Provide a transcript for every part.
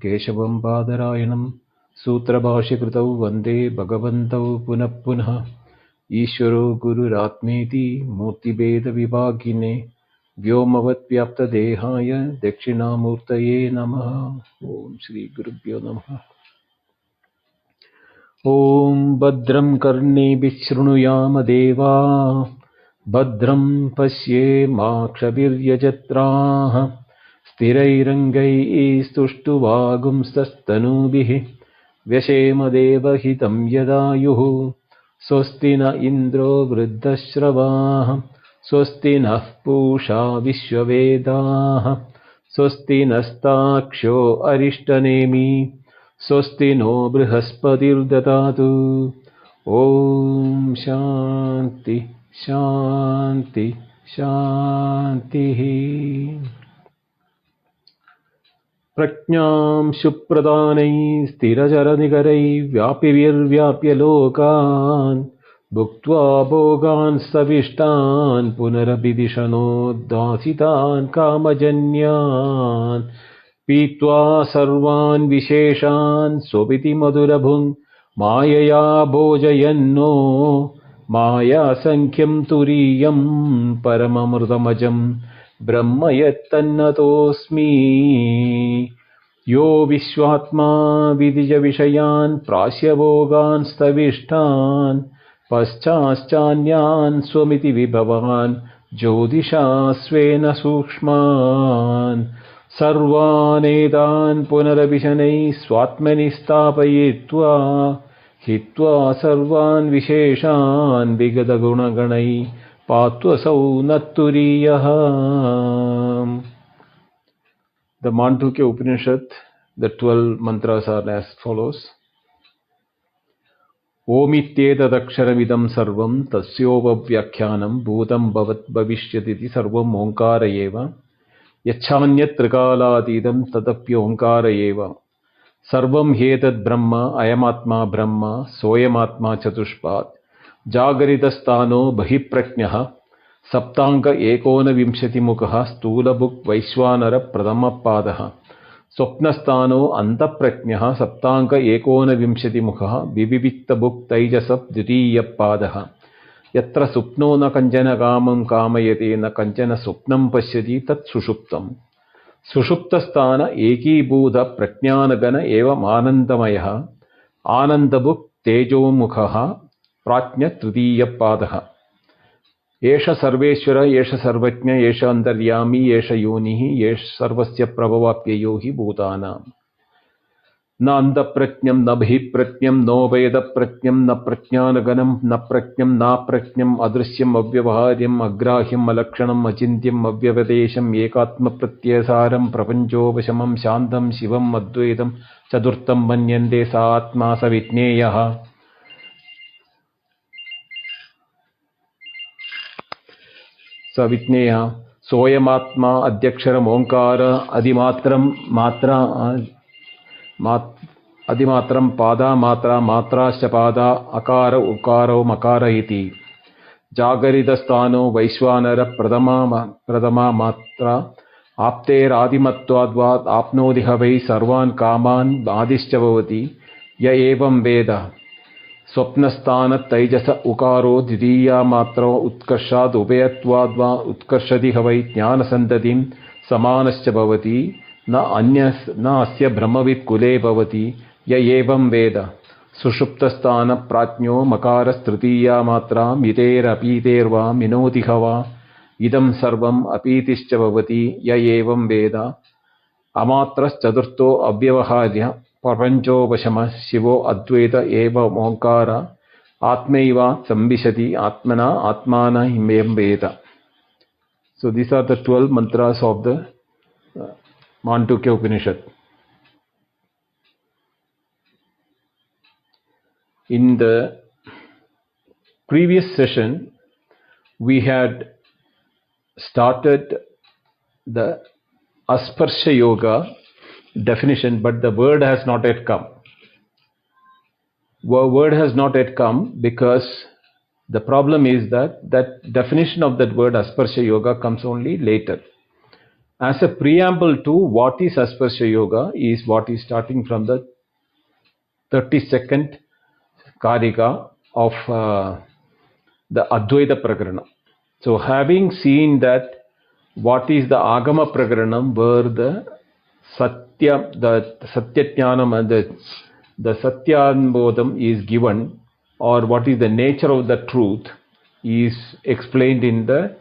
Keshavam Badarayanam Sutrabhashikritau Vande Bhagavantau Punah Punah Ishvaro Gururatmeti Murtibheda Vibhagine Vyomavat Vyapta Dehaya Dakshinamurtaye Namaha. Om Shri Gurubhyo Namaha. Om Badram Karne Vishrunuyama Deva Badram Pasye Makshaviryajatraha Sthirairangai Stuštuvagum Sastanubihi Vyashema Devahitam Yadayuhu Swastina Indro Vriddashravaha Swastinah Pusha Vishwavedaha Swastinastaksho Arishtanemi Swasti no Brihaspati'r Dadatu. Om Shanti Shanti Shanti. Prajnam Shupradhanai Sthirajaranigarai Vyapya Lokan Bhuktva Bhogan Savishtan Punarabhidishano Dasitan Kamajanyan Pitva Sarvan Visheshan Sobiti Madurabhung Mayaya Bhojayanno Maya Sankyam Turiyam Paramamrutamajam Brahmayatannatosmi Yo Vishwatma Vidija Vishayan Prasya Bhogan Stavishtan Paschaschanyan Swamiti Vibhavan Jodisha Svena Sukshman Sarvanedan Punarabhishanai Swatmani Stapayitva Hitva Sarvan Visheshan Vigada Gunaganai Patvasau Natturiyah. The Mandukya Upanishad, the 12 mantras are as follows. Omityetadaksharamidam sarvam tasyova vyakhyanam bhutam bhavat bhavishyatiti sarvam onkara eva yachanyat trikaladidam tadapya onkara eva sarvam hetad brahma ayamatma brahma soyamatma chatushpat jagaridastano bahiprajnah saptanga ekona vimshati mukha stulabhuk vaishwanara pradamapadah Swapnasthano antaprajnah saptanga ekona vimshati mukha viviviktabhuk taijasap dvitiyapadah Yatra supno na kanjana kamam kamayate na kanjana supnam pashyati tat sushuptam Sushuptasthana eki budha prajnanagana eva anandamayaha Anandabhuk tejo mukha prajna tritiyapadah Yesha Sarveshwara, Yesha Sarvajna, Yesha Antaryami, Yesha Yonihi, Yesha Sarvasya Prabhavapyayohi Bhutanam. Na Antaprajnam, na Bhiprajnam, no Veda Prajnam, na Prajnanaganam, na Prajnam, na Prajnam, Adrishyam, Avyavaharyam, Agrahyam, Alakshanam, Achintyam, Avyavadesham, Ekatma Pratyasaram, Prapanjovashamam, Shantam, Shivam, Advaitam, Chadurtam, Manyande, Saatma, Savitneyaha. Savitneya Soyamatma Adyaksharam Onkara Adimatram Matra Adimatram Pada Matra Matra Shapada Akara Ukaro Makara iti Jagaridasthano Vaishwanara Pradama Matra Apter Adimattvadvat Apnodihavai Sarvan Kaman Adischavavati Ya Evam Veda Swapnasthana Taijasa Ukaro Didiya Matra Utkarshad Ubhayattvadva Utkarshadi Havai Jnana Santatim Samanascha Bhavati Na Asya Brahmavit Kule Bhavati Ya Evam Veda Sushuptasthana Prajnyo Makaras Tritiya Matra Mitera Apiterva Minoti Hava Idam Sarvam Apitischa Bhavati Ya Evam Veda Amatras Chadurto Avyavaharya Prapancho Vashama Shivo Advaita Eva Onkara Atmaiva Sambishati Atmana Atmana Himem Veda. So these are the 12 mantras of the Mandukya Upanishad. In the previous session, we had started the Asparsha Yoga definition, but the word has not yet come. Word has not yet come because the problem is that definition of that word Asparsha Yoga comes only later. As a preamble to what is Asparsha Yoga is what is starting from the 32nd Karika of the Advaita Prakaranam. So having seen that what is the Agama Prakaranam, where the Satyajnanam and the Satyanbodham is given, or what is the nature of the truth is explained in the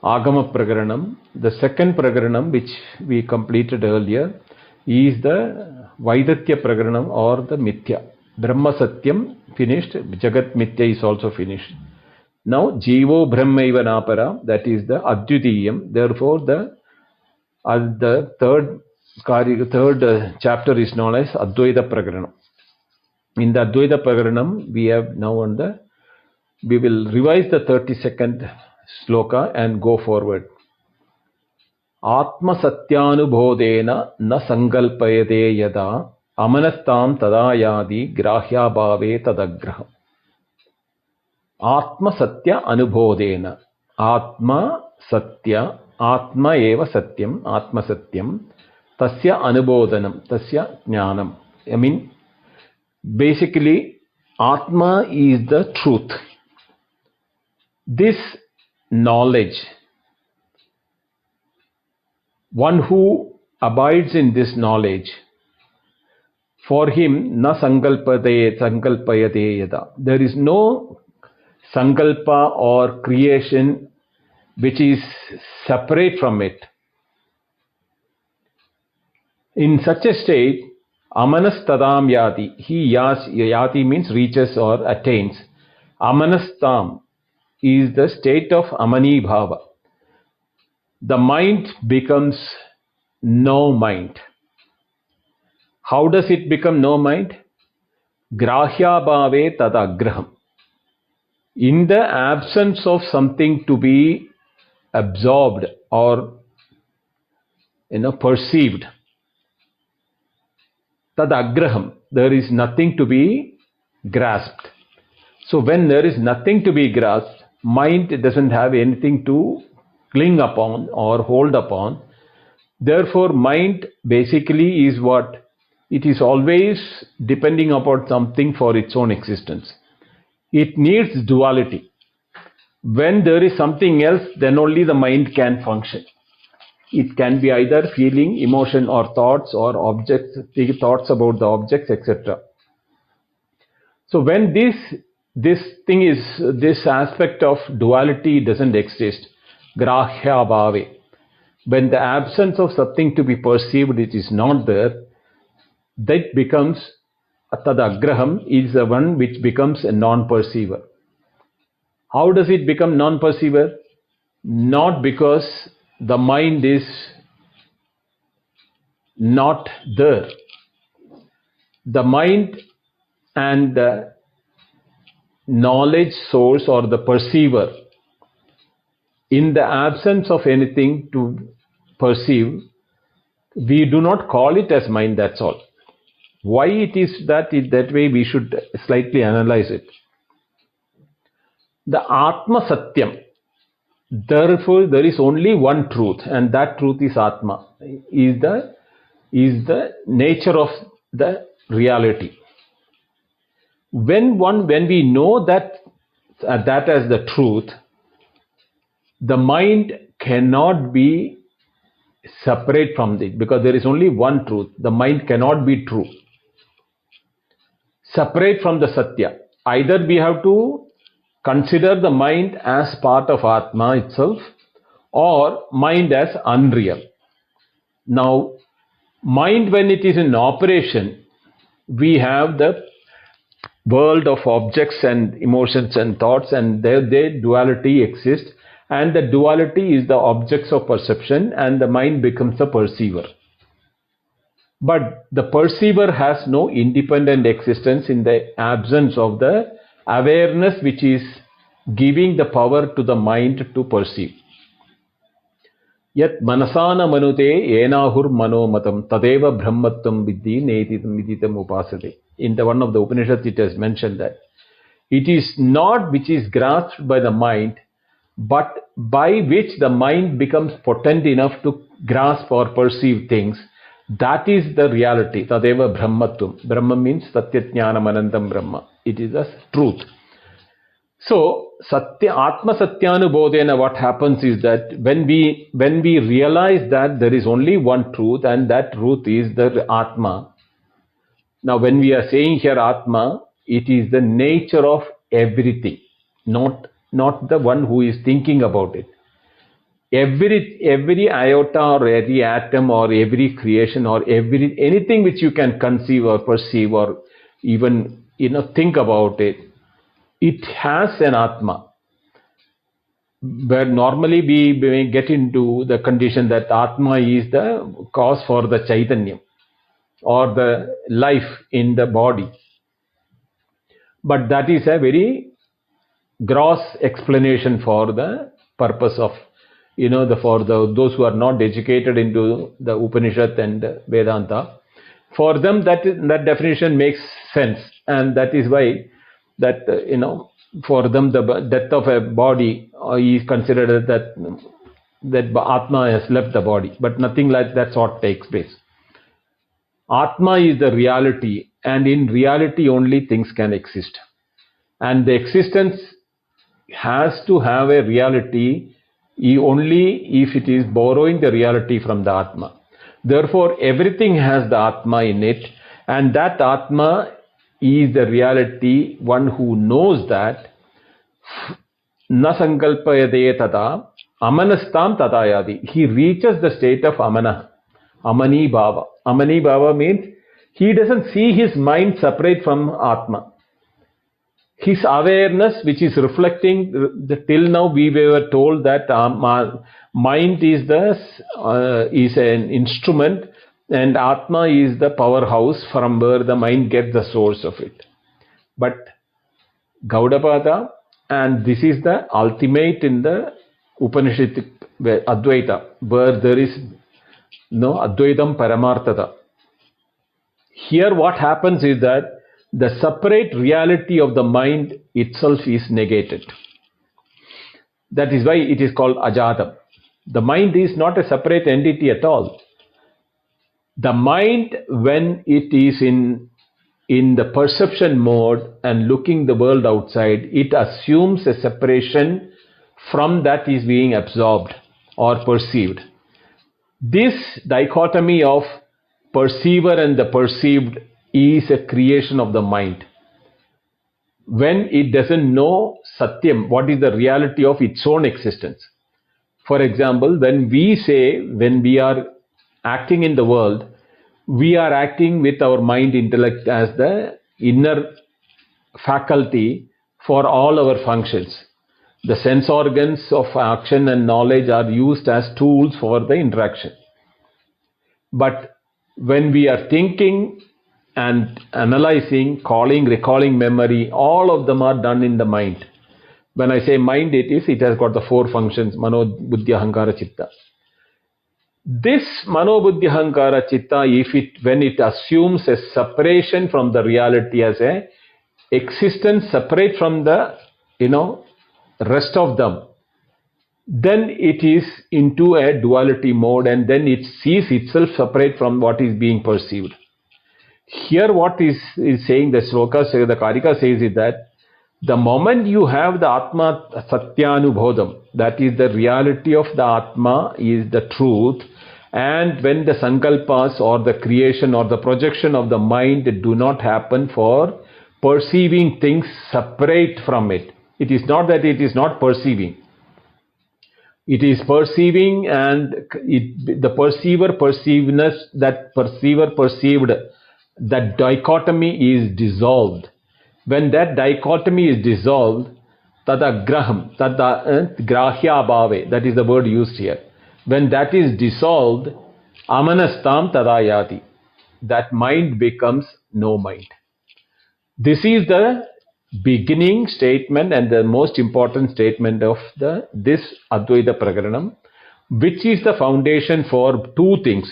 Agama Prakaranam. The second Prakaranam, which we completed earlier, is the Vaidatya Prakaranam or the Mithya. Brahma Satyam finished, Jagat Mithya is also finished. Now, Jivo Brahmaiva Napara, that is the Advitiyam. Therefore, the third chapter is known as Advaita Prakaranam. In the Advaita Prakaranam, we have now we will revise the 32nd sloka and go forward. Atma Satyanubodhena na sankalpayate yada amanastam tadayadi grahya bhave tadagraham. Atma Satya Anubodhena. Atma Satya, Atma eva Satyam, Atma Satyam, Tasya Anubodhanam, Tasya Jnanam. I mean, basically, Atma is the truth. This knowledge, one who abides in this knowledge, for him, na sankalpayate yada. There is no sankalpa or creation which is separate from it. In such a state, amanastadam yati, yati means reaches or attains. Amanastam is the state of amani bhava. The mind becomes no mind. How does it become no mind? Grahya bhave tadagraham. In the absence of something to be absorbed or perceived, tadagraham, there is nothing to be grasped. So when there is nothing to be grasped, mind doesn't have anything to cling upon or hold upon. Therefore, mind basically is what? It is always depending upon something for its own existence. It needs duality. When there is something else, then only the mind can function. It can be either feeling, emotion or thoughts or objects, thoughts about the objects, etc. So when this aspect of duality doesn't exist, grahya bhave, when the absence of something to be perceived, it is not there, that becomes tadagraham, is the one which becomes a non-perceiver. How does it become non-perceiver? Not because the mind is not there. The mind and the knowledge source or the perceiver, in the absence of anything to perceive, we do not call it as mind, that's all. Why it is that way, we should slightly analyze it. The Atma Satyam, therefore there is only one truth, and that truth is Atma, is the nature of the reality. When we know that as the truth, the mind cannot be separate from it, because there is only one truth. The mind cannot be true. Separate from the Satya. Either we have to consider the mind as part of Atma itself, or mind as unreal. Now, mind, when it is in operation, we have the world of objects and emotions and thoughts, and their duality exists, and the duality is the objects of perception, and the mind becomes the perceiver. But the perceiver has no independent existence in the absence of the awareness which is giving the power to the mind to perceive. Yat manasana manute enahur manomatam tadeva brahmattam vidhi netitam upasate. In the one of the Upanishads it has mentioned that it is not which is grasped by the mind, but by which the mind becomes potent enough to grasp or perceive things. That is the reality. Tadeva Brahmatvam. Brahma means Satyajnanam Anandam Brahma. It is the truth. So, Atma Satyanubodhena, what happens is that when we realize that there is only one truth and that truth is the Atma. Now, when we are saying here Atma, it is the nature of everything, not the one who is thinking about it. Every iota or every atom or every creation or anything which you can conceive or perceive or even think about it, it has an Atma. Where normally we get into the condition that Atma is the cause for the Chaitanya or the life in the body. But that is a very gross explanation for the purpose of, those who are not educated into the Upanishad and Vedanta. For them, that definition makes sense, and that is why that for them the death of a body is considered that Atma has left the body, but nothing like that sort takes place. Atma is the reality, and in reality only things can exist, and the existence has to have a reality only if it is borrowing the reality from the Atma. Therefore, everything has the Atma in it, and that Atma is the reality. One who knows that na sankalpayade tada amanastam tadayadi. He reaches the state of amani bhava. Amani bhava means he doesn't see his mind separate from Atma. His awareness, which is reflecting, till now we were told that mind is an instrument and Atma is the powerhouse from where the mind gets the source of it. But Gaudapada, and this is the ultimate in the Upanishadic Advaita, where there is no Advaitam Paramarthata. Here what happens is that the separate reality of the mind itself is negated. That is why it is called Ajadam. The mind is not a separate entity at all. The mind, when it is in the perception mode and looking the world outside, it assumes a separation from that is being absorbed or perceived. This dichotomy of perceiver and the perceived is a creation of the mind. When it doesn't know Satyam, what is the reality of its own existence. For example, when we are acting in the world, we are acting with our mind intellect as the inner faculty for all our functions. The sense organs of action and knowledge are used as tools for the interaction. But when we are thinking and analyzing, recalling memory, all of them are done in the mind. When I say mind, it has got the four functions: Mano, Buddhi, Ahankara, Chitta. This Mano, Buddhi, Ahankara, Chitta, when it assumes a separation from the reality as a existence separate from the rest of them, then it is into a duality mode, and then it sees itself separate from what is being perceived. Here what is saying, the sloka, the Karika says is that the moment you have the Atma Satyanubodham, that is the reality of the Atma is the truth, and when the sankalpas or the creation or the projection of the mind do not happen for perceiving things separate from it. It is not that it is not perceiving. It is perceiving, and the perceiver perceiveness, that perceiver perceived, that dichotomy is dissolved. When that dichotomy is dissolved, tada graham, tada grahya bhave, that is the word used here. When that is dissolved, amanastam tadayati, that mind becomes no mind. This is the beginning statement and the most important statement of this Advaita Prakaranam, which is the foundation for two things.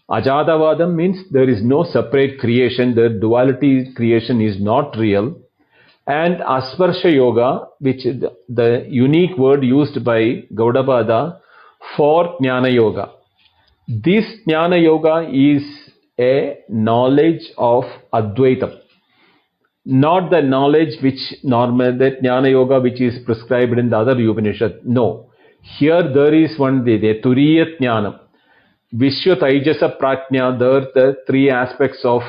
Ajadavadam means there is no separate creation, the duality creation is not real. and Asparsha Yoga, which is the unique word used by Gaudapada for Jnana Yoga. This Jnana Yoga is a knowledge of Advaitam, not the knowledge which normal, that Jnana Yoga which is prescribed in the other Upanishad. No. Here there is one, the Turiya Jnanam, Vishwa Taijasa Pratnya, there the three aspects of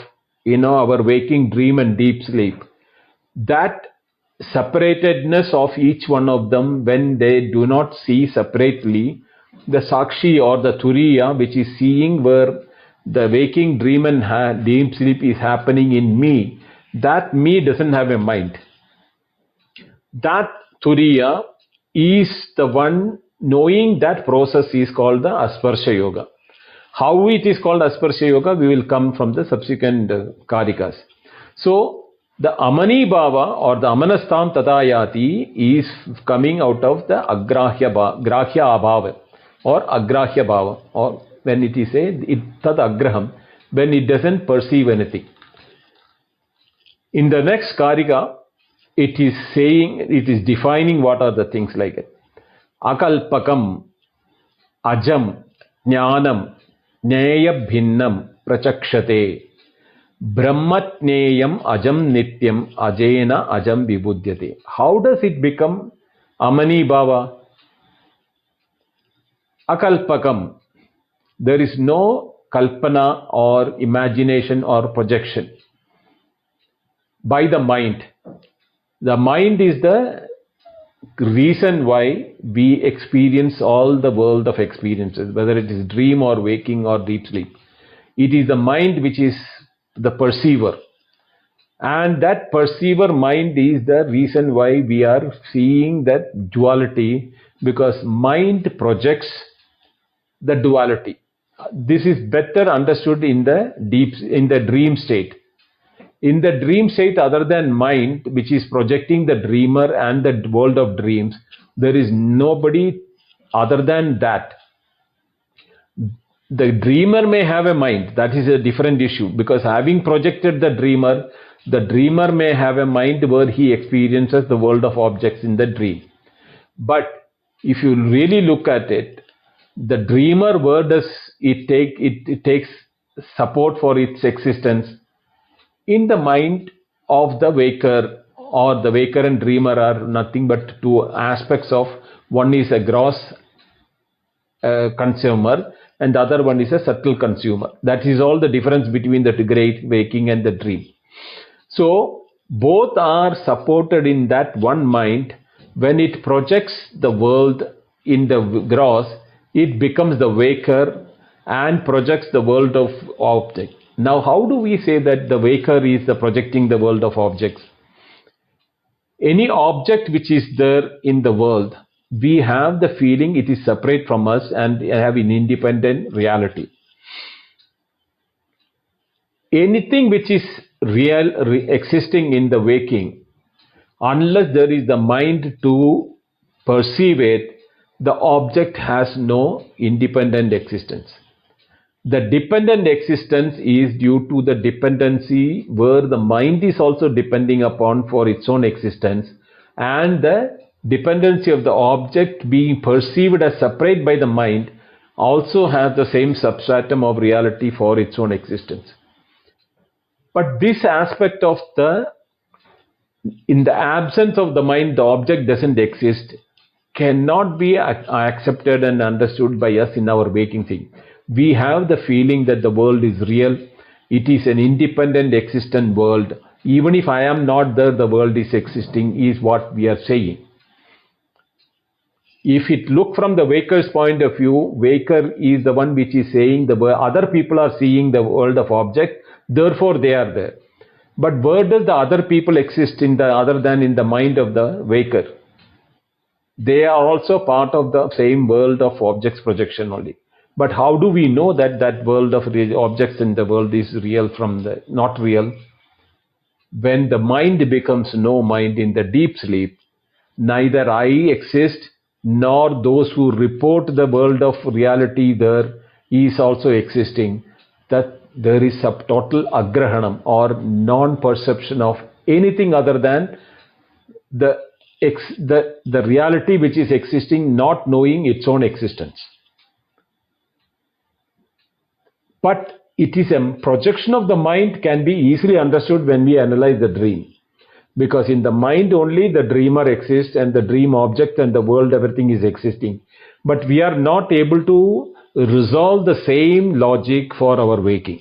our waking, dream and deep sleep. That separatedness of each one of them, when they do not see separately, the Sakshi or the Turiya, which is seeing where the waking, dream and deep sleep is happening in me, that me doesn't have a mind. That Turiya is the one knowing that process is called the Asparsha Yoga. How it is called Asparsha Yoga, we will come from the subsequent Karikas. So, the Amani Bhava or the Amanastam Tatayati is coming out of the Grahya Abhava or Agrahya Bhava, or when it is a Tad Agraham, when it doesn't perceive anything. In the next Karika, it is saying, it is defining what are the things like it. Akalpakam, Ajam, Jnanam, Jnaya Bhinnam, Prachakshate, Brahmatneyam Ajam Nityam, Ajena Ajam Vibhudyate. How does it become Amani Bhava? Akalpakam. There is no kalpana or imagination or projection by the mind. The mind is the reason why we experience all the world of experiences, whether it is dream or waking or deep sleep. It is the mind which is the perceiver. And that perceiver mind is the reason why we are seeing that duality, because mind projects the duality. This is better understood in the dream state. In the dream state, other than mind, which is projecting the dreamer and the world of dreams, there is nobody other than that. The dreamer may have a mind, that is a different issue, because having projected the dreamer may have a mind where he experiences the world of objects in the dream. But if you really look at it, the dreamer, where does it take? It takes support for its existence in the mind of the waker, or the waker and dreamer are nothing but two aspects of, one is a gross consumer and the other one is a subtle consumer. That is all the difference between the great waking and the dream. So both are supported in that one mind. When it projects the world in the gross, it becomes the waker and projects the world of object. Now, how do we say that the waker is the projecting the world of objects? Any object which is there in the world, we have the feeling it is separate from us and have an independent reality. Anything which is real, existing in the waking, unless there is the mind to perceive it, the object has no independent existence. The dependent existence is due to the dependency where the mind is also depending upon for its own existence, and the dependency of the object being perceived as separate by the mind also has the same substratum of reality for its own existence. But this aspect of in the absence of the mind, the object doesn't exist, cannot be accepted and understood by us in our waking thing. We have the feeling that the world is real. It is an independent, existent world. Even if I am not there, the world is existing, is what we are saying. If it look from the waker's point of view, waker is the one which is saying the other people are seeing the world of object, therefore they are there. But where does the other people exist in the other than in the mind of the waker? They are also part of the same world of objects projection only. But how do we know that that world of objects in the world is real from the not real? When the mind becomes no mind in the deep sleep, neither I exist nor those who report the world of reality there is also existing. That there is a total agrahanam or non-perception of anything other than the the reality which is existing not knowing its own existence. But it is a projection of the mind can be easily understood when we analyze the dream. Because in the mind only the dreamer exists and the dream object and the world, everything is existing. But we are not able to resolve the same logic for our waking.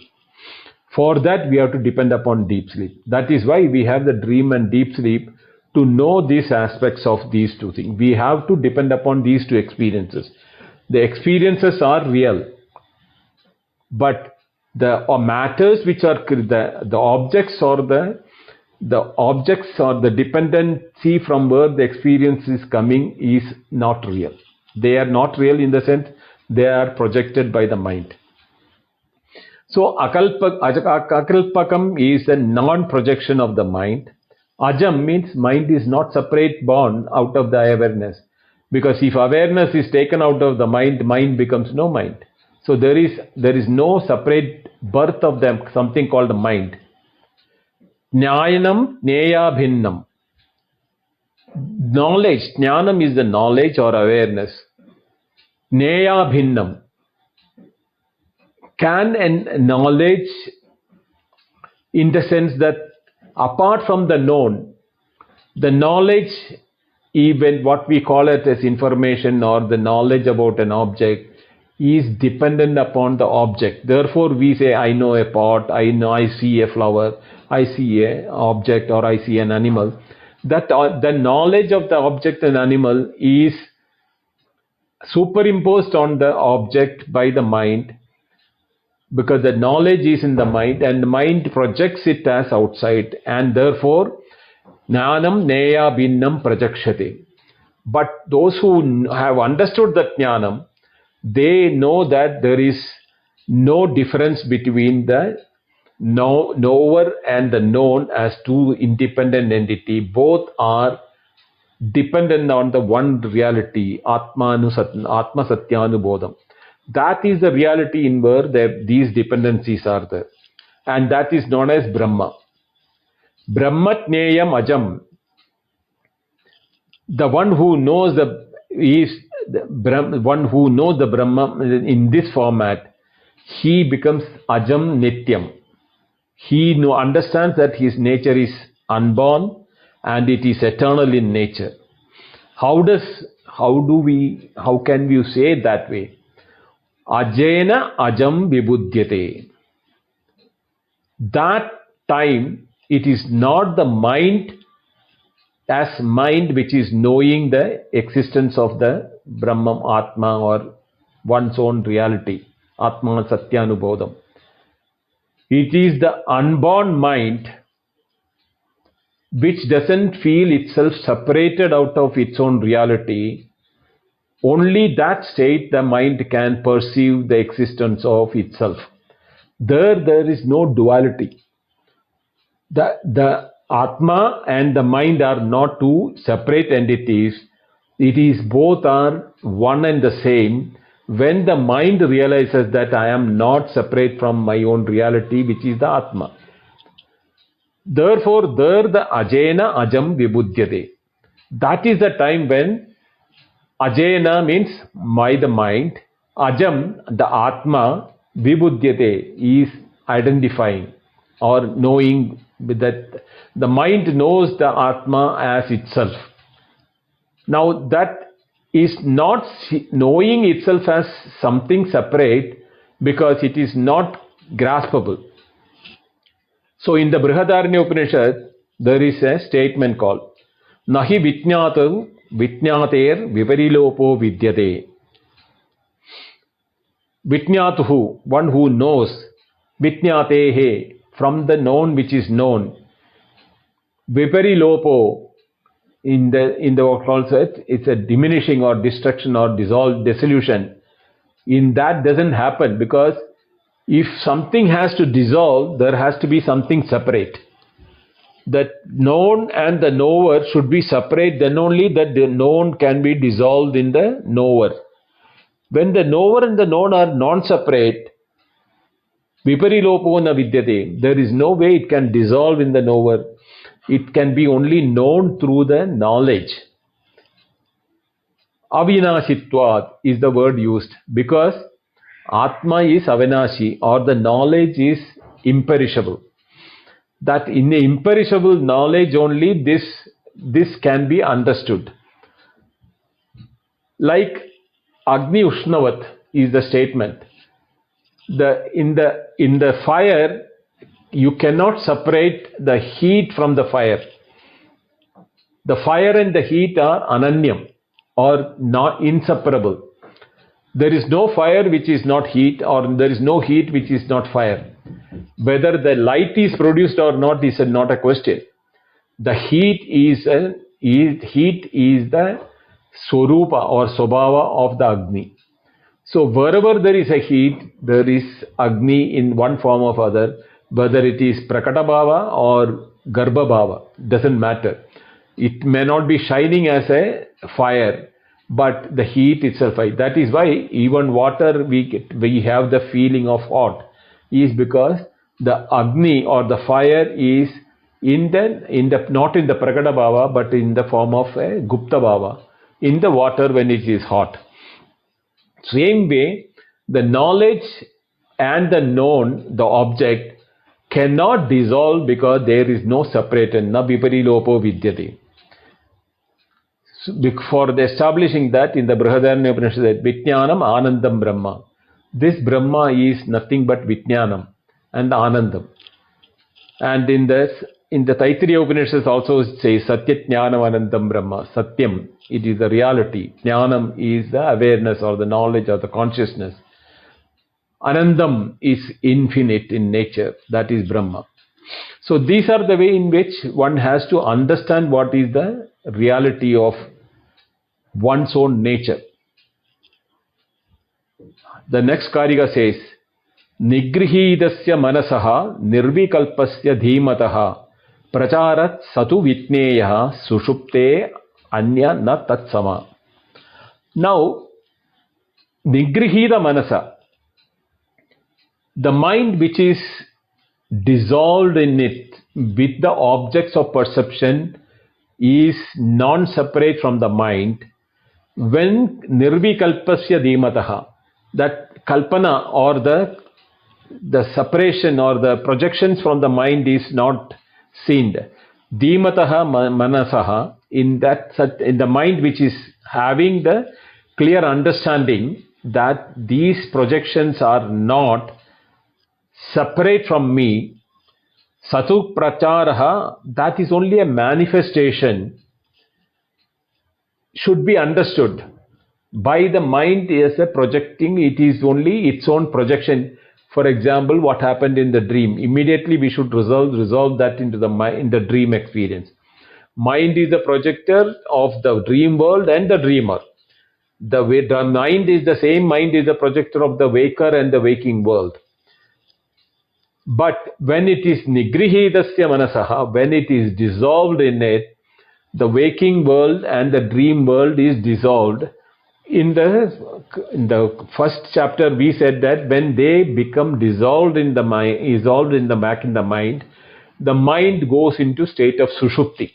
For that we have to depend upon deep sleep. That is why we have the dream and deep sleep, to know these aspects of these two things. We have to depend upon these two experiences. The experiences are real, but the matters which are the objects or the objects or the dependency from where the experience is coming is not real. They are not real in the sense they are projected by the mind. So akalpakam is a non-projection of the mind. Ajam means mind is not separate born out of the awareness. Because if awareness is taken out of the mind, mind becomes no mind. So there is no separate birth of them, something called mind. Jnanam Jneya Bhinnam. Knowledge, Jnanam is the knowledge or awareness. Jneya Bhinnam. Can and knowledge, in the sense that apart from the known, the knowledge, even what we call it as information or the knowledge about an object, is dependent upon the object. Therefore we say, I know a pot, I see a flower, I see an object, or I see an animal. That the knowledge of the object and animal is superimposed on the object by the mind, because the knowledge is in the mind and the mind projects it as outside, and therefore jnanam jneya bhinnam prajakshate. But those who have understood that jnanam, they know that there is no difference between the knower and the known as two independent entities. Both are dependent on the one reality, Atma Satyanubodham. That is the reality in where these dependencies are there. And that is known as Brahma. Brahmatneyam Ajam. The one who knows the Brahma in this format, he becomes Ajam Nityam. He understands that his nature is unborn and it is eternal in nature. How can we say it that way? Ajena Ajam Vibudhyate. That time it is not the mind as mind which is knowing the existence of the Brahman, Atma, or one's own reality, Atma Satyanubodham. It is the unborn mind which doesn't feel itself separated out of its own reality. Only that state the mind can perceive the existence of itself. There is no duality. The Atma and the mind are not two separate entities. It is both are one and the same. When the mind realizes that I am not separate from my own reality, which is the Atma. Therefore, there the Ajena Ajam Vibudhyate. That is the time when Ajena means the mind, Ajam, the Atma, Vibudhyate is identifying or knowing that the mind knows the Atma as itself. Now that is not knowing itself as something separate, because it is not graspable. So in the Brihadaranya Upanishad, there is a statement called Nahi Vijñātu Vijñāter Viparilopo Vidyate. Vijñātuhu, one who knows, Vijñātehe, from the known which is known. Viparilopo, in the also it's a diminishing or destruction or dissolution. In that doesn't happen, because if something has to dissolve, there has to be something separate. The known and the knower should be separate, then only that the known can be dissolved in the knower. When the knower and the known are non-separate, viparilopo na vidyate, there is no way it can dissolve in the knower. It can be only known through the knowledge. Avinashitvad is the word used because Atma is Avinashi, or the knowledge is imperishable. That in the imperishable knowledge only this can be understood. Like Agni Ushnavat is the statement. In the fire, you cannot separate the heat from the fire. The fire and the heat are ananyam, or not inseparable. There is no fire which is not heat, or there is no heat which is not fire. Whether the light is produced or not is not a question. The heat is the swarupa or swabhava of the Agni. So wherever there is a heat, there is Agni in one form or other, whether it is Prakata Bhava or Garbha Bhava, doesn't matter. It may not be shining as a fire, but the heat itself. That is why even water we have the feeling of hot, is because the Agni or the fire is not in the Prakata Bhava, but in the form of a Gupta Bhava in the water when it is hot. Same way, the knowledge and the known, the object, cannot dissolve because there is no separation. Na viparilopo vidyate. For establishing that, in the Brihadaranya Upanishad, Vijnanam Anandam Brahma. This Brahma is nothing but Vijnanam and Anandam. And in the Taittiriya Upanishad also says Satya Jnanam Anandam Brahma. Satyam, it is the reality. Jnanam is the awareness or the knowledge or the consciousness. Anandam is infinite in nature. That is Brahma. So these are the way in which one has to understand what is the reality of one's own nature. The next Karika says, Nigrihidasya manasaha nirvikalpasya dhimataha pracharat satu vitneyaha sushupte anya na tatsama. Now, Nigrihida manasa, the mind which is dissolved in it with the objects of perception is non-separate from the mind. When nirvikalpasya dhimataha, that kalpana or the separation or the projections from the mind is not seen. Dhimataha manasaha, in the mind which is having the clear understanding that these projections are not separate from me. Satu pracharaha, that is only a manifestation, should be understood. By the mind as a projecting, it is only its own projection. For example, what happened in the dream, immediately we should resolve that into in the dream experience. Mind is the projector of the dream world and the dreamer. The mind is the same mind is the projector of the waker and the waking world. But when it is nigrihidasya manasaha, when it is dissolved in it, the waking world and the dream world is dissolved. In the first chapter, we said that when they become dissolved in the mind, the mind goes into state of sushupti.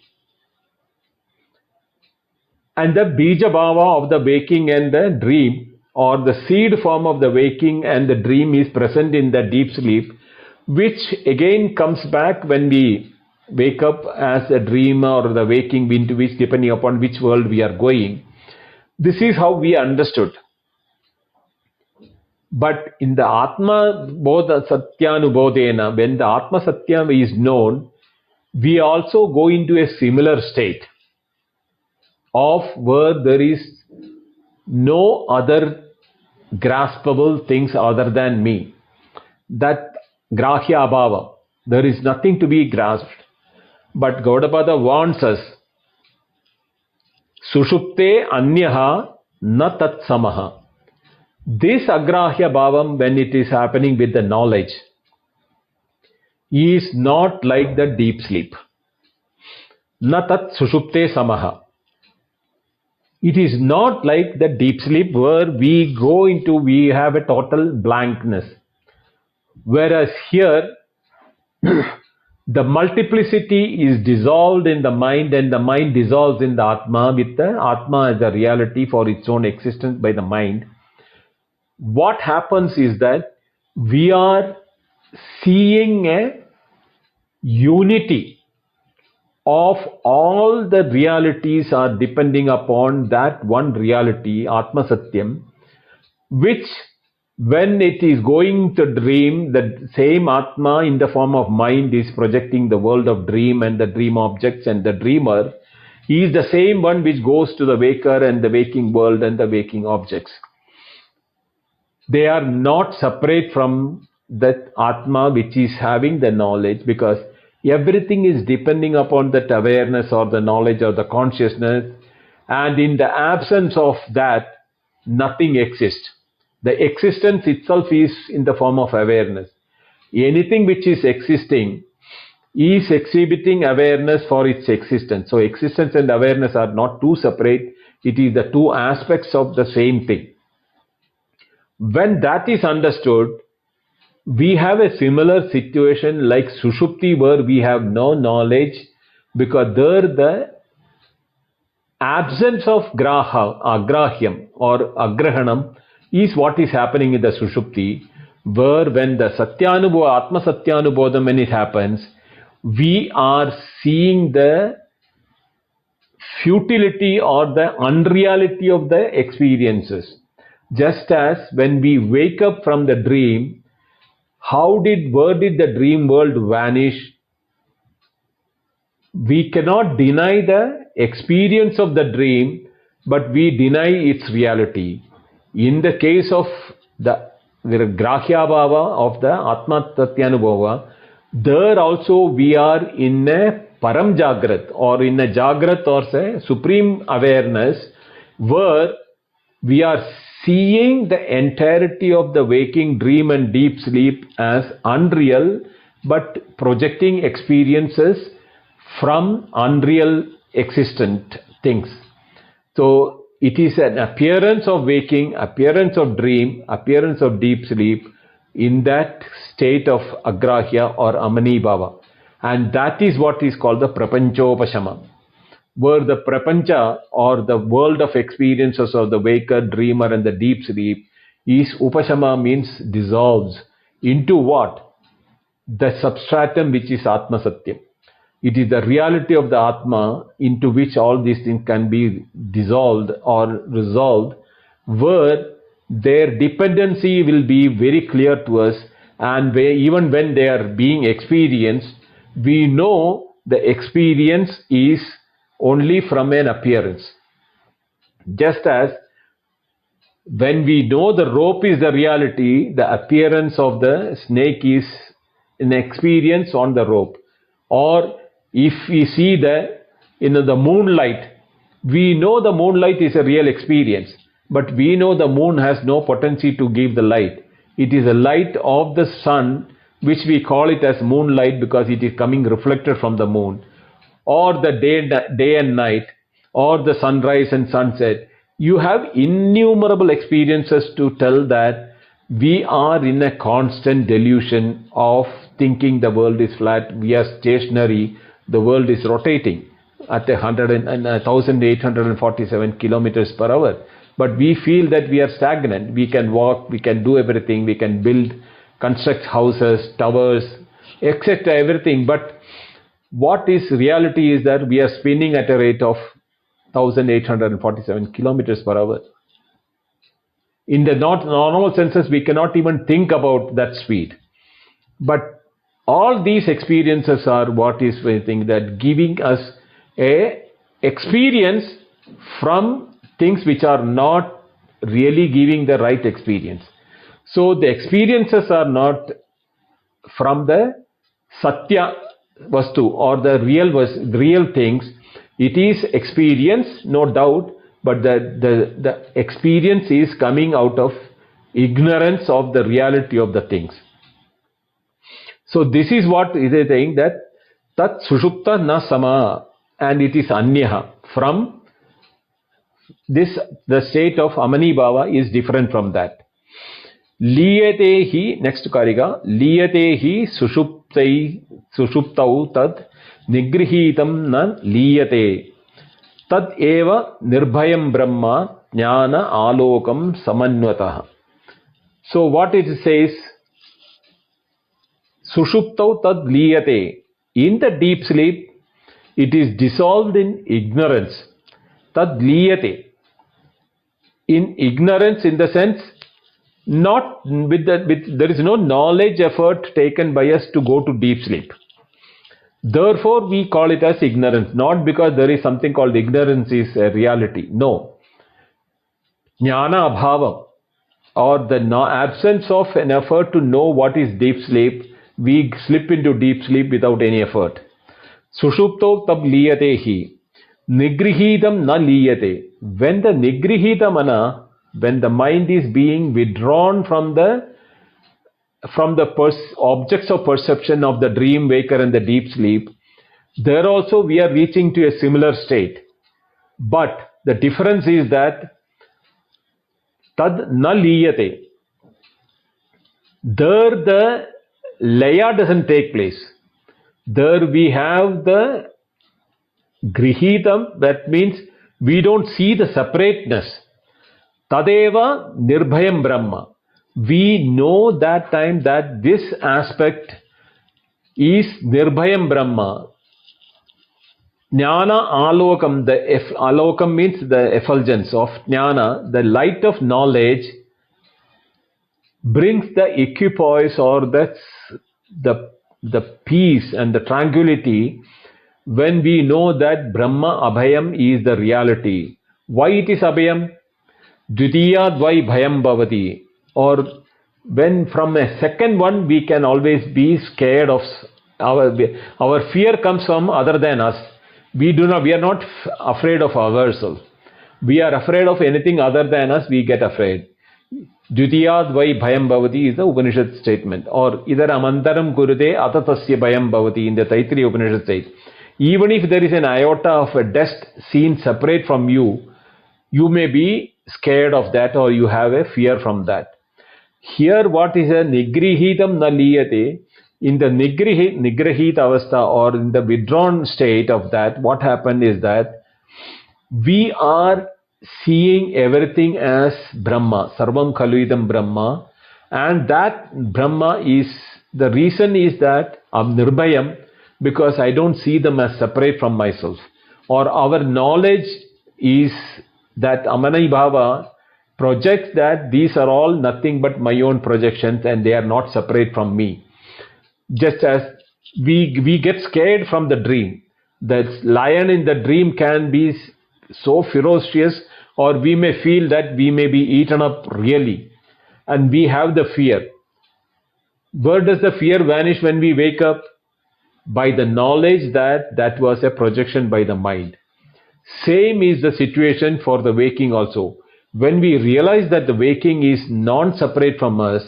And the bija bhava of the waking and the dream, or the seed form of the waking and the dream, is present in the deep sleep, which again comes back when we wake up as a dreamer or the waking, into which, depending upon which world we are going. This is how we understood. But in the Atma Bodha Satyanubodhena, when the Atma Satyam is known, we also go into a similar state of where there is no other graspable things other than me. That grahya abhava, there is nothing to be grasped. But Gaudapada warns us, Sushupte anyaha na tat samaha. This agrahya bhavam, when it is happening with the knowledge, is not like the deep sleep. Na tat sushupte samaha. It is not like the deep sleep where we have a total blankness. Whereas here, The multiplicity is dissolved in the mind, and the mind dissolves in the Atma, with the Atma as a reality for its own existence by the mind. What happens is that we are seeing a unity of all the realities are depending upon that one reality, Atma Satyam, which when it is going to dream, the same Atma in the form of mind is projecting the world of dream and the dream objects, and the dreamer is the same one which goes to the waker and the waking world and the waking objects. They are not separate from that Atma which is having the knowledge, because everything is depending upon that awareness or the knowledge or the consciousness, and in the absence of that, nothing exists. The existence itself is in the form of awareness. Anything which is existing is exhibiting awareness for its existence. So existence and awareness are not two separate. It is the two aspects of the same thing. When that is understood, we have a similar situation like Sushupti, where we have no knowledge, because there the absence of agrahyam or agrahanam is what is happening in the Sushupti, where when the Satyanubodha, Atma Satyanubodham, when it happens, we are seeing the futility or the unreality of the experiences. Just as when we wake up from the dream, where did the dream world vanish? We cannot deny the experience of the dream, but we deny its reality. In the case of the Grahya Bhava of the Atma Tatyanubhava, there also we are in a Param Jagrat, or in a Jagrat, or say supreme awareness, where we are seeing the entirety of the waking, dream and deep sleep as unreal, but projecting experiences from unreal existent things. So it is an appearance of waking, appearance of dream, appearance of deep sleep in that state of agrahya or amani bhava. And that is what is called the prapanchopashama, where the prapancha or the world of experiences of the waker, dreamer and the deep sleep is upashama, means dissolves into what? The substratum which is Atma Satyam. It is the reality of the Atma into which all these things can be dissolved or resolved, where their dependency will be very clear to us, and where even when they are being experienced, we know the experience is only from an appearance. Just as when we know the rope is the reality, the appearance of the snake is an experience on the rope. Or if we see the moonlight, we know the moonlight is a real experience, but we know the moon has no potency to give the light. It is the light of the sun, which we call it as moonlight because it is coming reflected from the moon, or the day and night, or the sunrise and sunset. You have innumerable experiences to tell that we are in a constant delusion of thinking the world is flat, we are stationary, the world is rotating at 1,847 kilometers per hour. But we feel that we are stagnant. We can walk, we can do everything, we can build, construct houses, towers, etc., everything. But what is reality is that we are spinning at a rate of 1,847 kilometers per hour. In the normal senses, we cannot even think about that speed. But all these experiences are what is, I think, that giving us a experience from things which are not really giving the right experience. So the experiences are not from the Satya Vastu or the real things. It is experience, no doubt, but the experience is coming out of ignorance of the reality of the things. So this is what is saying, that Tat Sushupta na sama, and it is Anyaha. From this, the state of Amani Bhava is different from that. Liyate hi, next Karika, liyate hi sushuptau tad nigrihitam na liyate. Tad eva nirbhayam brahma jnana alokam samanvatah. So what it says, sushuptau tad liyate. In the deep sleep, it is dissolved in ignorance. Tad liyate. In ignorance, in the sense, not there is no knowledge effort taken by us to go to deep sleep. Therefore, we call it as ignorance, not because there is something called ignorance is a reality. No. Jnana abhavam, or the absence of an effort to know what is deep sleep, we slip into deep sleep without any effort. Sushupto tab liyate hi. Nigrihitam na liyate. When the nigrihita mana, when the mind is being withdrawn from the objects of perception of the dream waker and the deep sleep, there also we are reaching to a similar state. But the difference is that tad na liyate. There the laya doesn't take place. There we have the grihitam, that means we don't see the separateness. Tadeva nirbhayam brahma. We know that time that this aspect is nirbhayam brahma. Jnana alokam, alokam means the effulgence of jnana, the light of knowledge brings the equipoise or the peace and the tranquility when we know that Brahma Abhayam is the reality. Why it is Abhayam? Dvitiya dvai bhayam bhavati. Or when from a second one we can always be scared of, our fear comes from other than us. We are not afraid of ourselves. We are afraid of anything other than us, we get afraid. Dvitiya dvai bhayam bhavati is the Upanishad statement. Or idhar amantaram kurude atatasya bhayam bhavati in the Taittiriya Upanishad states. Even if there is an iota of a dust seen separate from you, you may be scared of that or you have a fear from that. Here what is a nigrihitam na liyate? In the nigrahita avastha or in the withdrawn state of that, what happened is that we are seeing everything as Brahma, Sarvam Khaluidam Brahma, and that Brahma is, the reason is that Nirbhayam, because I don't see them as separate from myself. Or our knowledge is that Amanai Bhava projects that these are all nothing but my own projections and they are not separate from me. Just as we get scared from the dream. The lion in the dream can be so ferocious, or we may feel that we may be eaten up really, and we have the fear. Where does the fear vanish when we wake up? By the knowledge that that was a projection by the mind. Same is the situation for the waking also. When we realize that the waking is non-separate from us,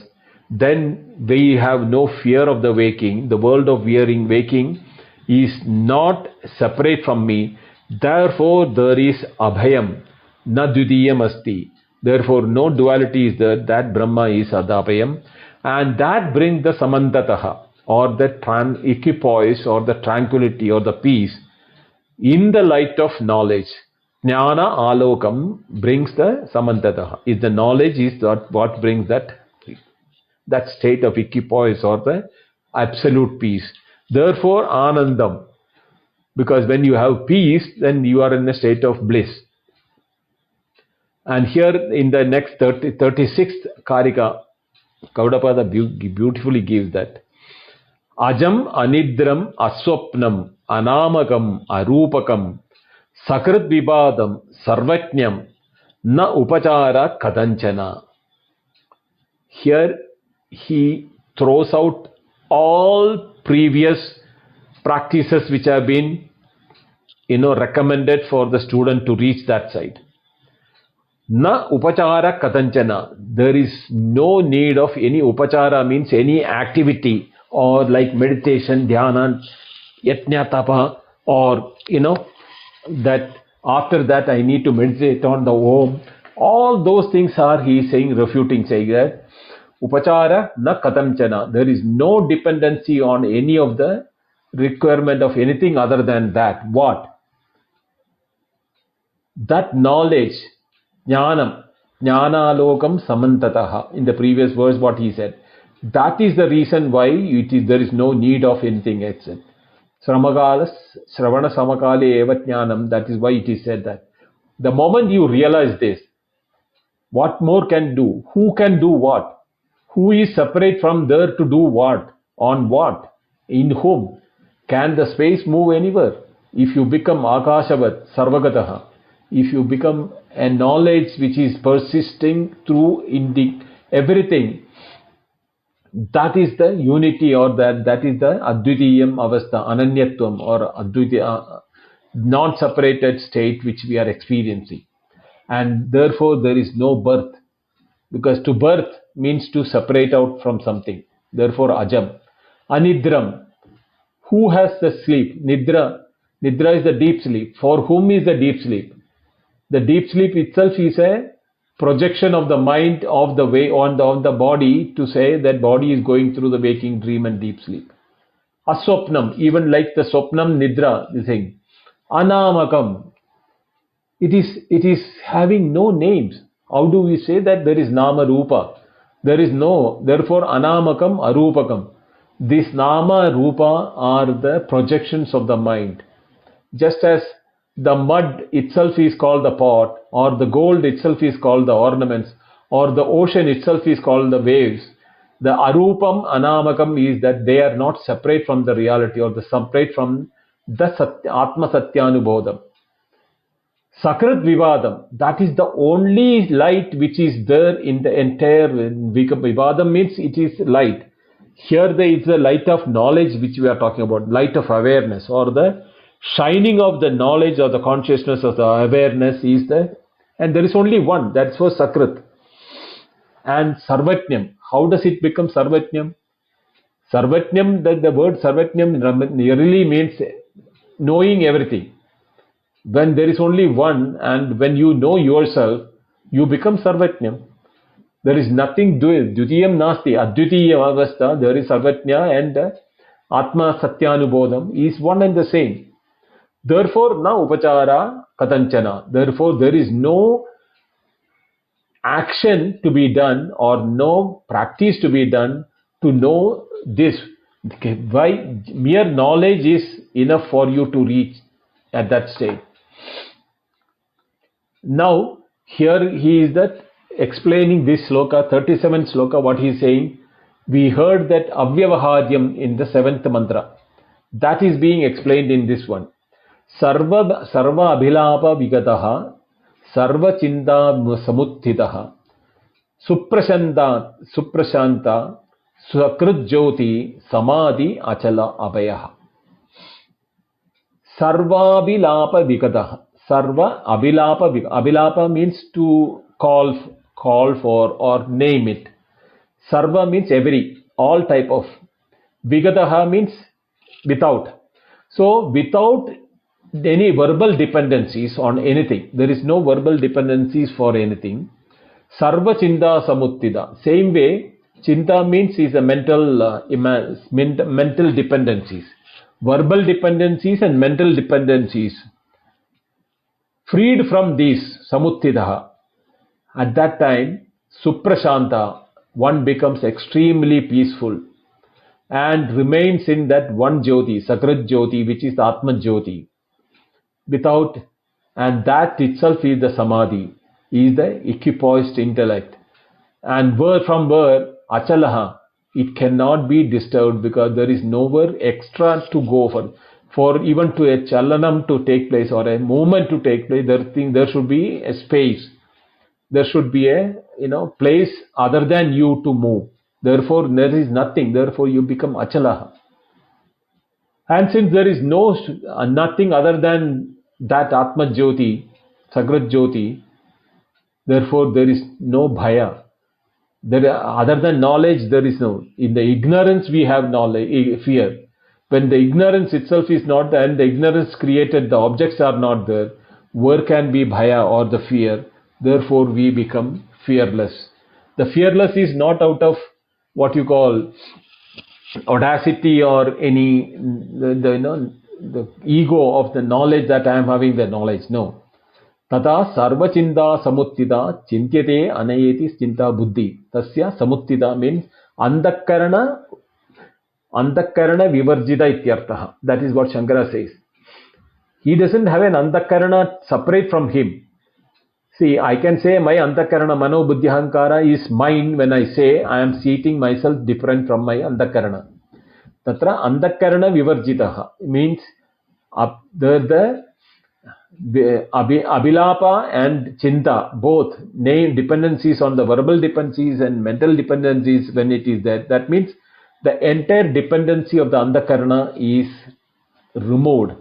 then we have no fear of the waking. The world of waking is not separate from me. Therefore, there is abhayam, na dvitiyam asti. Therefore, no duality is there. That Brahma is adabhayam. And that brings the samantataha, or the equipoise, or the tranquility, or the peace in the light of knowledge. Jnana alokam brings the samantataha. If the knowledge is what brings that state of equipoise or the absolute peace. Therefore, anandam. Because when you have peace, then you are in a state of bliss. And here in the next 36th Karika, Gaudapada beautifully gives that. Ajam anidram aswapnam anamakam arupakam sakrit vibadam sarvajnam na upachara kadanchana. Here he throws out all previous practices which have been recommended for the student to reach that side. Na upachara kadanchana. There is no need of any upachara, means any activity, or like meditation, dhyana, yajna, tapa, or that after that I need to meditate on the Om. All those things are, he is saying, refuting, saying that Upachara na katamchana. There is no dependency on any of the requirement of anything other than that. What? That knowledge, jnanam, jnanalokam samantataha. In the previous verse, what he said. That is the reason why there is no need of anything except. Shravana samakale eva jnanam. That is why it is said that. The moment you realize this, what more can do? Who can do what? Who is separate from there to do what? On what? In whom? Can the space move anywhere? If you become akashavat, sarvagataha, if you become a knowledge which is persisting through everything, that is the unity, or that is the advitiyam avastha, ananyatvam, or advitiya, non-separated state which we are experiencing. And therefore there is no birth, because to birth means to separate out from something. Therefore ajam. Anidram. Who has the sleep? Nidra. Nidra is the deep sleep. For whom is the deep sleep? The deep sleep itself is a projection of the mind of the way on the body, to say that body is going through the waking dream and deep sleep. Aswapnam, even like the swapnam, nidra, the thing. Anamakam, it is having no names. How do we say that there is nama rupa? There is no, therefore anamakam arupakam. This nama rupa are the projections of the mind. Just as the mud itself is called the pot, or the gold itself is called the ornaments, or the ocean itself is called the waves, the arupam anamakam is that they are not separate from the reality, or the separate from the atma satyanubodham. Sakrat Vivadam, that is the only light which is there in the entire Vivadam, means it is light. Here there is the light of knowledge which we are talking about, light of awareness, or the shining of the knowledge or the consciousness of the awareness is the, and there is only one, that's for Sakrat. And Sarvatnyam, how does it become Sarvatnyam? Sarvatnyam, the word Sarvatnyam really means knowing everything. When there is only one, and when you know yourself, you become Sarvatnyam. There is nothing Dvitiyam nasti, advitiya avastha, there is Sarvatnya, and Atma Satyanubodham is one and the same. Therefore, na upachara katanchana. Therefore, there is no action to be done, or no practice to be done to know this. Why? Mere knowledge is enough for you to reach at that state. Now, here he is that explaining this sloka, 37th sloka, what he is saying. We heard that avyavaharyam in the 7th mantra. That is being explained in this one. Sarva abhilapa vigataha, sarva chinta samutthidaha, suprashanta sakrit jyoti samadhi achala abhayaha. Sarva abhilapa vigataha. Sarva abhilapa. Abhilapa means to call for or name it. Sarva means every, all type of. Vigataha means without. So without any verbal dependencies on anything, there is no verbal dependencies for anything. Sarva chinta samuttida. Same way, chinta means is a mental dependencies. Verbal dependencies and mental dependencies. Freed from these, samuttidaha, at that time, suprashanta, one becomes extremely peaceful and remains in that one jyoti, sakrat jyoti, which is the atma jyoti. Without, and that itself is the samadhi, is the equipoised intellect. And from where, achalaha, it cannot be disturbed, because there is nowhere extra to go for even to a chalanam to take place, or a movement to take place. There should be a space. There should be a place other than you to move. Therefore, there is nothing. Therefore, you become achalaha. And since there is nothing other than that Atma Jyoti, Sagrat Jyoti, therefore there is no bhaya. Other than knowledge, there is no. In the ignorance, we have knowledge, fear. When the ignorance itself is not there, and the ignorance created, the objects are not there, where can be bhaya or the fear? Therefore, we become fearless. The fearless is not out of what you call audacity or any the ego of the knowledge that I am having the knowledge. No. Tata sarva chinta samuttida chintyate anayeti chinta buddhi. Tasya samuttida means andakarana vivarjita ityartha. That is what Shankara says. He doesn't have an andakarana separate from him. See, I can say my antakarana mano buddhi hankara is mine when I say I am seating myself different from my antakarana. Tatra antakarana vivarjitaha means the abhilapa and chinta, both name dependencies on the verbal dependencies and mental dependencies when it is there. That means the entire dependency of the antakarana is removed.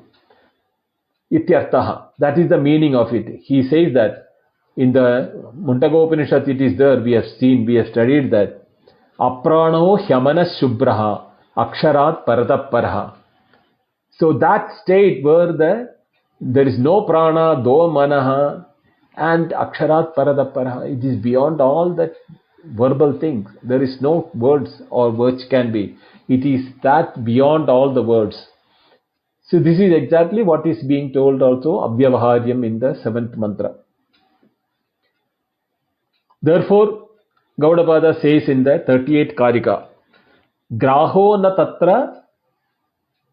Ityartaha. That is the meaning of it. He says that in the Mandukya Upanishad it is there, we have studied that aprano hyamana shubbraha aksharat parataparaha. So that state where there is no prana, do manaha and aksharat parataparaha, it is beyond all that verbal things. There is no words or words can be. It is that beyond all the words. So this is exactly what is being told also avyavaharyam in the 7th mantra. Therefore, Gaudapada says in the 38th Karika, Graho na tatra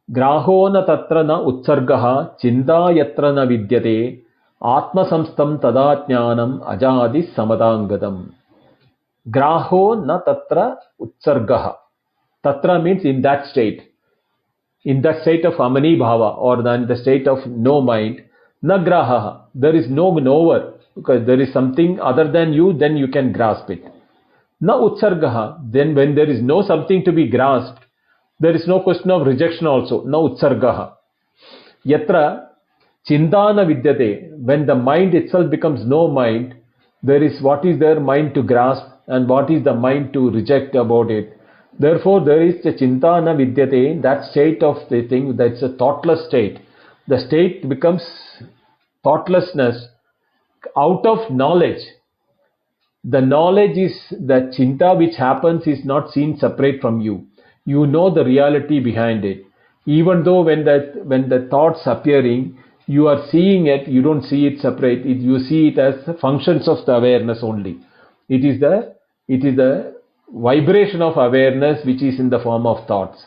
na utsargaha chinda yatra na vidyate atma samstam tada jnanam ajadi samadangadam. Graho na tatra utsargaha. Tatra means in that state. In that state of amani bhava or in the state of no mind, na graha. There is no knower. Because there is something other than you, then you can grasp it. Na utsargaha, then when there is no something to be grasped, there is no question of rejection also. Na utsargaha. Yatra chindana vidyate, when the mind itself becomes no mind, there is what is their mind to grasp and what is the mind to reject about it. Therefore, there is the chintana vidyate, that state of the thing, that's a thoughtless state. The state becomes thoughtlessness out of knowledge. The knowledge is the chinta which happens is not seen separate from you. You know the reality behind it. Even though when the thoughts appearing, you are seeing it, you don't see it separate. You see it as functions of the awareness only. It is the vibration of awareness which is in the form of thoughts.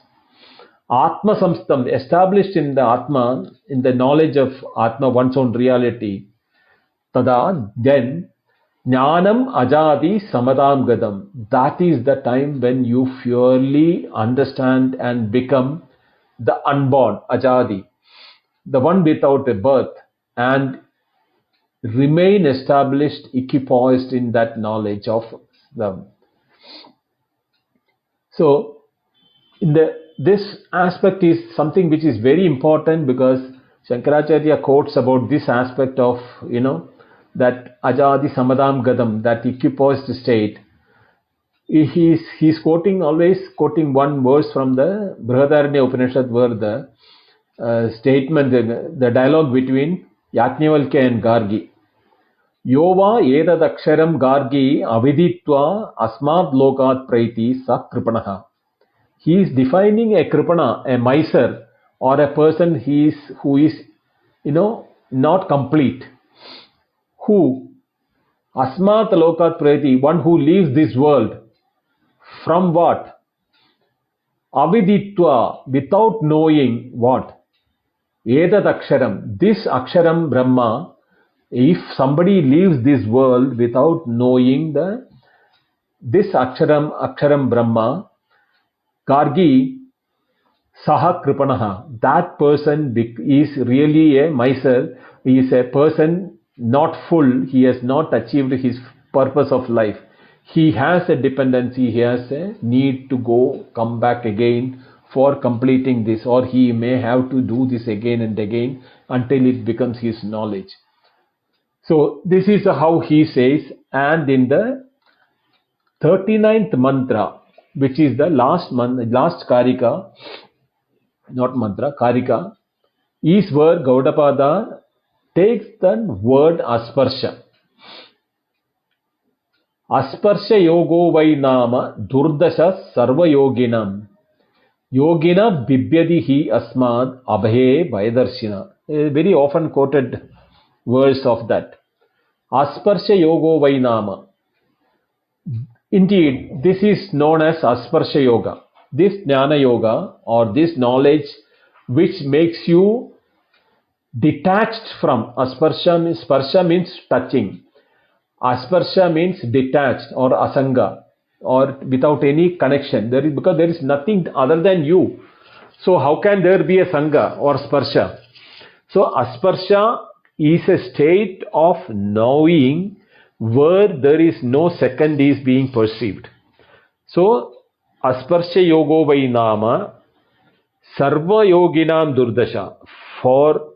Atma samstam, established in the Atma, in the knowledge of Atma, one's own reality. Tada, then, jnanam ajadi samadam gadam. That is the time when you purely understand and become the unborn, ajadi, the one without a birth, and remain established, equipoised in that knowledge of them. So, this aspect is something which is very important because Shankaracharya quotes about this aspect of, that ajadi samadam gadam, that equipoised state. He's always quoting one verse from the Brihadaranya Upanishad where the statement, the dialogue between Yajnavalkya and Gargi. Yova edad aksharam Gargi aviditva asmad lokat praiti sa kripanaha. He is defining a kripana, a miser, or a person who is not complete. Who? Asmat lokat prati, one who leaves this world. From what? Aviditva, without knowing what? Edad aksharam, this aksharam Brahma, if somebody leaves this world without knowing this aksharam Brahma, Gargi Saha Kripanaha, that person is really a miser. He is a person not full. He has not achieved his purpose of life. He has a dependency. He has a need to come back again for completing this, or he may have to do this again and again until it becomes his knowledge. So this is how he says. And in the 39th mantra, which is the last Karika, not mantra, Karika, is where Gaudapada takes the word asparsha. Asparsha yogo vai nama durdasha sarva yoginam. Yogina bibyadi hi asmad abhaye vayadarshina. A very often quoted verse of that. Asparsha yogo vai nama. Indeed, this is known as Asparsha Yoga. This Jnana Yoga or this knowledge which makes you detached from Sparsha means touching. Asparsha means detached or asanga or without any connection. Because there is nothing other than you. So how can there be a sanga or sparsha? So asparsha is a state of knowing where there is no second is being perceived. So asparsha yogo vai nama sarva yoginam durdasha. For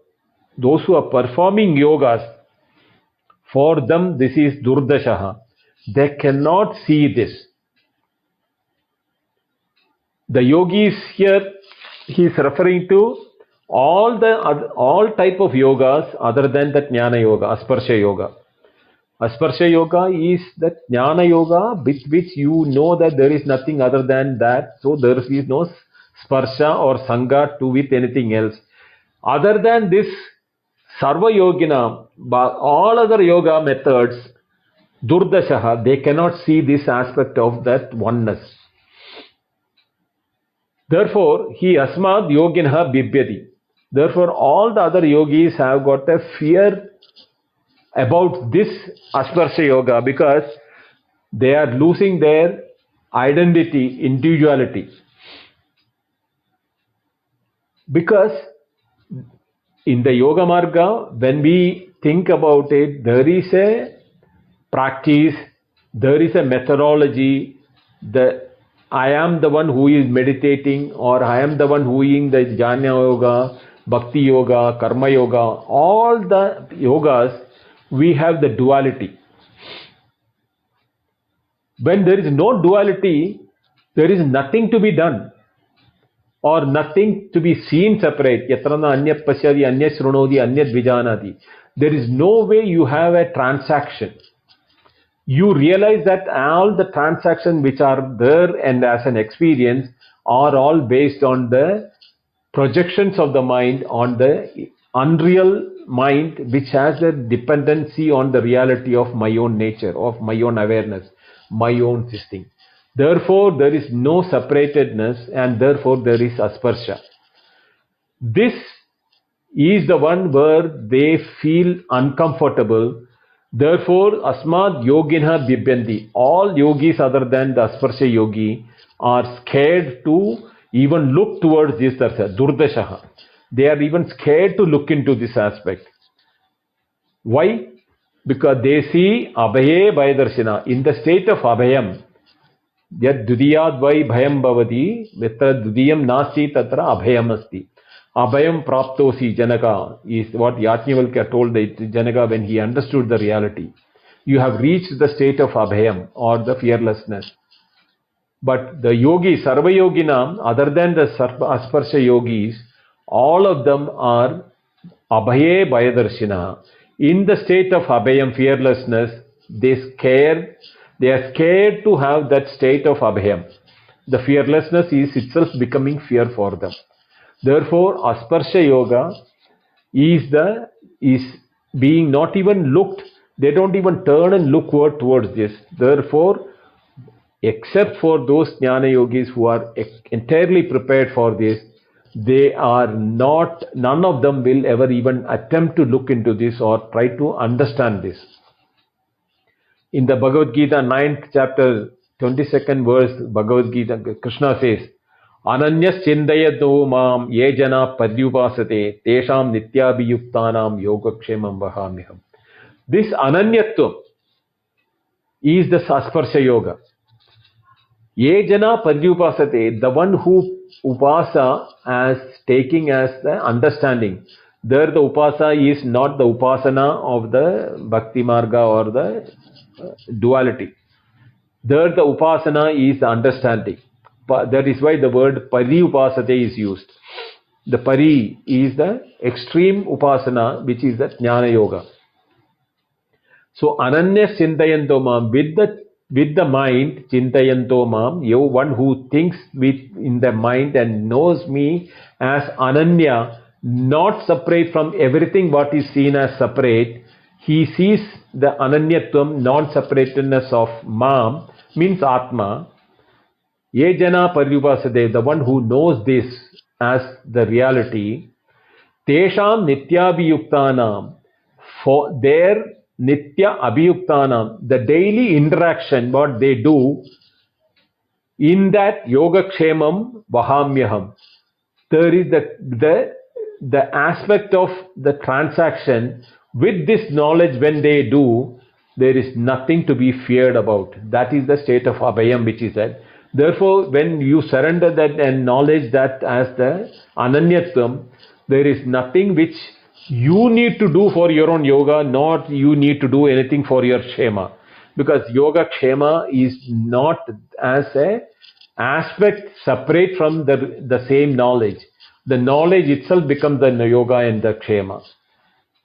those who are performing yogas, for them this is durdashaha. They cannot see this. The yogis here, he is referring to all type of yogas other than the jnana yoga, asparsha yoga. Asparsha yoga is the jnana yoga with which you know that there is nothing other than that. So there is no sparsha or sangha to with anything else. Other than this sarva yogina, all other yoga methods, durdashaha, they cannot see this aspect of that oneness. Therefore, he asmad yoginha bibyati. Therefore, all the other yogis have got a fear about this asparsha yoga because they are losing their identity, individuality. Because in the yoga marga, when we think about it, there is a practice, there is a methodology. I am the one who is meditating, or I am the one who is in the jnana yoga, bhakti yoga, karma yoga. All the yogas, we have the duality. When there is no duality, there is nothing to be done or nothing to be seen separate. Yatrana anyat pasyadi, anyat shrunodi, anyat vijanati. There is no way you have a transaction. You realize that all the transactions which are there and as an experience are all based on the projections of the mind on the unreal mind, which has a dependency on the reality of my own nature, of my own awareness, my own system. Therefore, there is no separatedness and therefore there is asparsha. This is the one where they feel uncomfortable. Therefore, asmad yoginha bibyanti. All yogis other than the asparsha yogi are scared to even look towards this durdashaha. They are even scared to look into this aspect. Why? Because they see abhaye bhayadarshina. In the state of abhayam, yad dudiyad vai bhayam bhavati, yatra dudiyam nasti tatra abhayam asti. Abhayam praptosi Janaka is what Yajnavalkya told Janaka when he understood the reality. You have reached the state of abhayam or the fearlessness. But the yogis, sarva yoginam, other than the asparsha yogis, all of them are abhaye bhayadarshina. In the state of abhayam, fearlessness, they are scared to have that state of abhayam. The fearlessness is itself becoming fear for them. Therefore, asparsha yoga is being not even looked. They don't even turn and look towards this. Therefore, except for those jnana yogis who are entirely prepared for this, they are not. None of them will ever even attempt to look into this or try to understand this. In the Bhagavad Gita, 9th chapter, 22nd verse, Bhagavad Gita, Krishna says, Ananyas chindayado mam ye jana padyupasate tesham nityabhiyuktanam yogakshemam vahamiham. This ananyatvam is the asparsha yoga. Ye jana padyupasate, the one who upasa as taking as the understanding. There the upasa is not the upasana of the bhakti marga or the duality. There the upasana is the understanding. That is why the word pari upasate is used. The pari is the extreme upasana, which is the jnana yoga. So ananya chintayantomam, with the with the mind, Chintayanto Mam, you one who thinks with in the mind and knows me as Ananya, not separate from everything what is seen as separate. He sees the Ananyatvam, non-separateness of Mam, means Atma. Ye jana paryupasade, the one who knows this as the reality, tesham nityabhiyuktanam, for their nitya abhiyuktanam, the daily interaction, what they do, in that yogakshemam vahamyaham, there is the aspect of the transaction with this knowledge when they do, there is nothing to be feared about. That is the state of abhayam which is said. Therefore, when you surrender that and knowledge that as the ananyatvam, there is nothing which you need to do for your own yoga, not you need to do anything for your kshema. Because yoga kshema is not as a aspect separate from the same knowledge. The knowledge itself becomes the yoga and the kshema.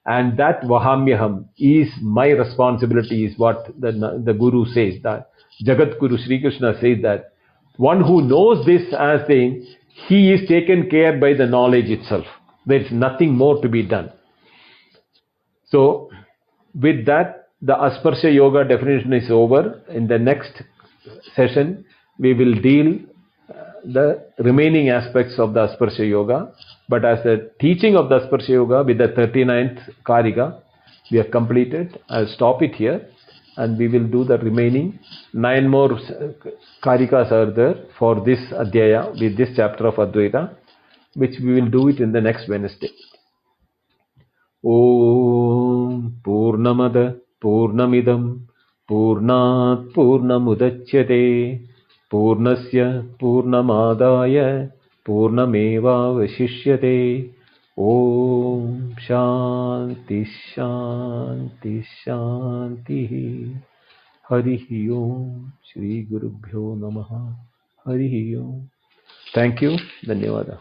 And that vahamyaham is my responsibility, is what the Guru says. That Jagat Guru Sri Krishna says that one who knows this as thing, he is taken care by the knowledge itself. There is nothing more to be done. So, with that, the Asparsha Yoga definition is over. In the next session, we will deal the remaining aspects of the Asparsha Yoga. But as a teaching of the Asparsha Yoga with the 39th Karika, we have completed. I'll stop it here and we will do the remaining 9 more Karikas are there for this Adhyaya with this chapter of Advaita, which we will do it in the next Wednesday. Om Purnamada Purnamidam Purnat Purnamudachyate Purnasya Purnamadaya Purnameva Vashishyate. Om Shanti Shanti Shanti. Harihi Om. Shri Gurubhyo Namaha. Harihi Om. Thank you. Dhanyavada.